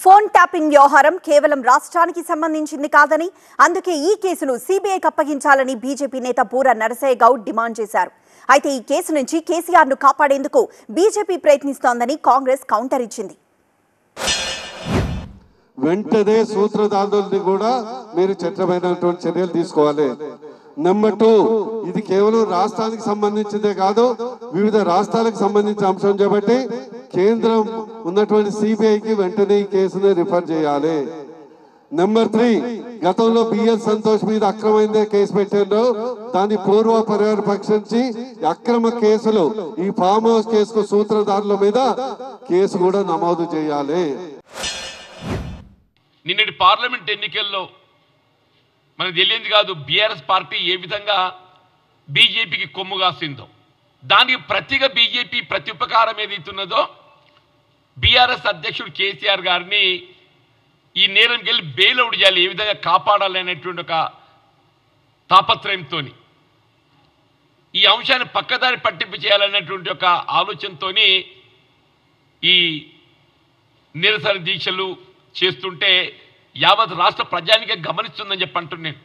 Phone tapping వ్యవహారం కేవలం రాష్ట్రానికి సంబంధించింది కాదని, అందుకే ఈ కేసును సీబీఐకి అప్పగించాలని బీజేపీ నేత బూర నరసయ్య గౌడ్ డిమాండ్ చేశారు. అయితే ఈ కేసు నుంచి కేసీఆర్ను కాపాడేందుకు బీజేపీ ప్రయత్నిస్తోందని కాంగ్రెస్ కౌంటర్ ఇచ్చింది. వెంటనే సూత్రధారుల్ని కూడా మీరు చట్టమైనటువంటి చర్యలు తీసుకోవాలి. నెంబర్ 2, ఇది కేవలం రాష్ట్రానికి సంబంధించిందే కాదు, వివిధ రాష్ట్రాలకు సంబంధించిన అంశం కాబట్టి కేంద్రం ఉన్నటువంటి సిబిఐకి వెంటనే ఈ కేసుని రిఫర్ చేయాలి. నెంబర్ 3, గతంలో బిఎల్ సంతోష్ మీద అక్రమైన కేసు పెట్టారు, దాని పూర్వ పర్యవేక్షించి అక్రమ కేసులు ఈ ఫామ్ హౌస్ కేసుకు సూత్రధారుల మీద కేసు కూడా నమోదు చేయాలి. నిన్నటి పార్లమెంట్ ఎన్నికల్లో మనకు తెలియదు కాదు, బీఆర్ఎస్ పార్టీ ఏ విధంగా బీజేపీకి కొమ్ము కాసిందో, దానికి ప్రతిగా బీజేపీ ప్రత్యుపకారం ఏదైతున్నదో బీఆర్ఎస్ అధ్యక్షుడు కేసీఆర్ గారిని ఈ నేరంకి వెళ్ళి బెయిల్అవుట్ చేయాలి, ఏ విధంగా కాపాడాలి అనేటువంటి ఒక తాపత్రయంతో ఈ అంశాన్ని పక్కదారి పట్టింపు చేయాలనేటువంటి ఒక ఆలోచనతో ఈ నిరసన దీక్షలు చేస్తుంటే యావత్ రాష్ట్ర ప్రజానికే గమనిస్తుందని చెప్పి అంటున్నాను.